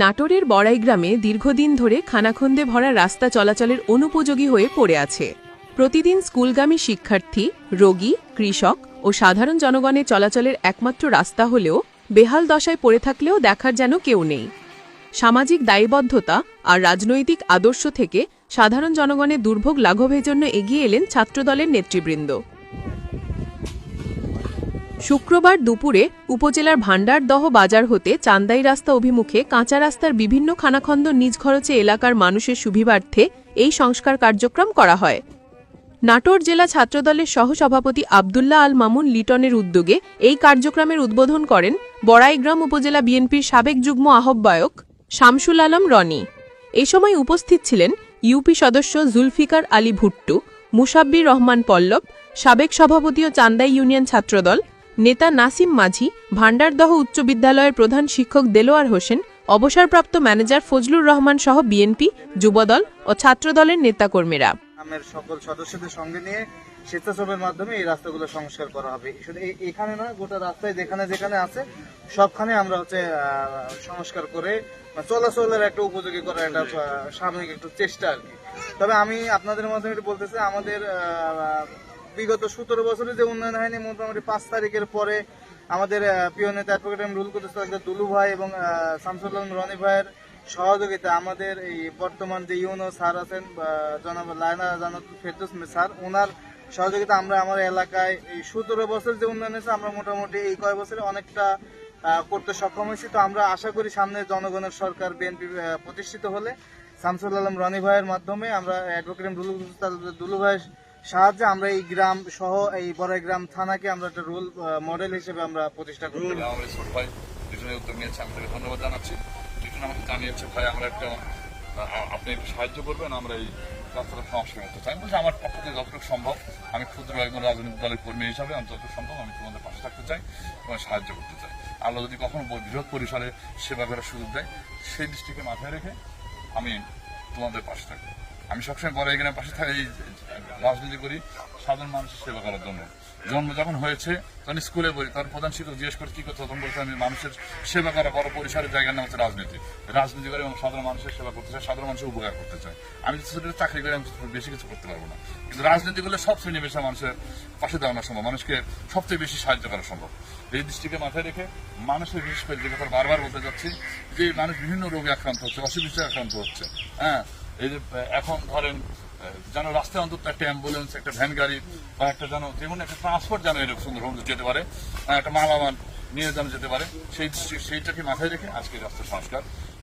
নাটোরের বড়াই গ্রামে দীর্ঘদিন ধরে খানাখন্দে ভরা রাস্তা চলাচলের অনুপযোগী হয়ে পড়ে আছে। প্রতিদিন স্কুলগামী শিক্ষার্থী, রোগী, কৃষক ও সাধারণ জনগণের চলাচলের একমাত্র রাস্তা হলেও বেহাল দশায় পড়ে থাকলেও দেখার যেন কেউ নেই। সামাজিক দায়বদ্ধতা আর রাজনৈতিক আদর্শ থেকে সাধারণ জনগণের দুর্ভোগ লাঘবের জন্য এগিয়ে এলেন ছাত্রদলের নেতৃবৃন্দ। শুক্রবার দুপুরে উপজেলার ভান্ডারদহ বাজার হতে চান্দাই রাস্তা অভিমুখে কাঁচা রাস্তার বিভিন্ন খানাখন্দ নিজ খরচে এলাকার মানুষের সুবিধার্থে এই সংস্কার কার্যক্রম করা হয়। নাটোর জেলা ছাত্রদলের সহসভাপতি আবদুল্লাহ আল মামুন লিটনের উদ্যোগে এই কার্যক্রমের উদ্বোধন করেন বড়াইগ্রাম উপজেলা বিএনপির সাবেক যুগ্ম আহ্বায়ক শামসুল আলম রনি। এ সময় উপস্থিত ছিলেন ইউপি সদস্য জুলফিকার আলী ভুট্টু, মুসাব্বির রহমান পল্লব, সাবেক সভাপতি ও চান্দাই ইউনিয়ন ছাত্রদল নেতা নাসিম মাঝি, ভান্ডারদহ উচ্চ বিদ্যালয়ের প্রধান শিক্ষক দেলোয়ার হোসেন, অবসরপ্রাপ্ত ম্যানেজার ফজলুর রহমান সহ বিএনপি, যুবদল ও ছাত্রদলের নেতাকর্মীরা। গ্রামের সকল সদস্যদের সঙ্গে নিয়ে স্বেচ্ছাসেবকের মাধ্যমে এই রাস্তাগুলো সংস্কার করা হবে। শুধু এখানে না, গোটা রাস্তায় যেখানে যেখানে আছে সবখানে আমরা সংস্কার করে চলাচলের একটা উপযোগী করার একটা সাময়িক একটু চেষ্টা আর কি। তবে আমি আপনাদের মাধ্যমে একটু বলতে চাই, আমাদের বিগত 17 বছরে যে উন্নয়ন হয়নি, মোটামুটি 5 তারিখের পরে আমাদের প্রিয় নেতা অ্যাডভোকেট রুল করতে দুলু ভাই এবং শামসুল আলম রনি ভাইয়ের সহযোগিতা, আমাদের এই বর্তমান যে ইউনো স্যার আছেন জনাব লায়না জানাত ফেরদৌস স্যার, ওনার সহযোগিতা আমরা আমার এলাকায় এই 17 বছর যে উন্নয়ন হয়েছে আমরা মোটামুটি এই কয়েক বছরে অনেকটা করতে সক্ষম হয়েছি। তো আমরা আশা করি সামনে জনগণের সরকার বিএনপি প্রতিষ্ঠিত হলে শামসুল আলম রনি ভাইয়ের মাধ্যমে আমরা অ্যাডভোকেট দুলু ভাইয়ের সাহায্যে আমরা এই গ্রাম সহ এই বড়াই গ্রাম থানাকে আমরা একটা রোল মডেল হিসেবে আমরা প্রতিষ্ঠা করতে পারি। আমাদের ছোট ভাই দুজনের উদ্যোগ নিয়েছে, আমি তাকে ধন্যবাদ জানাচ্ছি। দুজন আমাকে জানিয়েছে, ভাই আমরা আপনি একটু সাহায্য করবেন, আমরা এই রাস্তাটা সংস্কার করতে চাই। আমি বলছি আমার পক্ষ থেকে যতটুকু সম্ভব, আমি ক্ষুদ্র একজন রাজনৈতিক দলের কর্মী হিসাবে আমি যতটুকু সম্ভব আমি তোমাদের পাশে থাকতে চাই, তোমার সাহায্য করতে চাই। আল্লাহ যদি কখনো বৃহৎ পরিসরে সেবা করার সুযোগ দেয়, সেই দৃষ্টিকে মাথায় রেখে আমি তোমাদের পাশে থাকবো। আমি সবসময় বড় এখানে পাশে থাকি, রাজনীতি করি সাধারণ মানুষের সেবা করার জন্য। জন্ম যখন হয়েছে তখন স্কুলে বলি, তখন প্রধান শিক্ষক জিজ্ঞেস করে কি করতে, তখন বলতে আমি মানুষের সেবা করা বড় পরিসরের জায়গার নাম হচ্ছে রাজনীতি করে এবং সাধারণ মানুষের সেবা করতে চাই, সাধারণ মানুষের উপকার করতে চাই। আমি চাকরি করে আমি বেশি কিছু করতে পারবো না, কিন্তু রাজনীতি করলে সব শ্রেণী পেশা মানুষের পাশে দাঁড়ানো সম্ভব, মানুষকে সবচেয়ে বেশি সাহায্য করা সম্ভব। এই দৃষ্টিকে মাথায় রেখে মানুষের বিশেষ করে যে ব্যাপার বারবার বলতে যাচ্ছি, যে মানুষ বিভিন্ন রোগে আক্রান্ত হচ্ছে, অসুবিধায় আক্রান্ত হচ্ছে। হ্যাঁ, এই যে এখন ধরেন যেন রাস্তায় অন্তত একটা অ্যাম্বুলেন্স, একটা ভ্যান গাড়ি বা একটা যেন যেমন একটা ট্রান্সপোর্ট যেন এরকম সুন্দর যেতে পারে, একটা মালামাল নিয়ে যেন যেতে পারে, সেইটাকে মাথায় রেখে আজকে রাস্তা সংস্কার।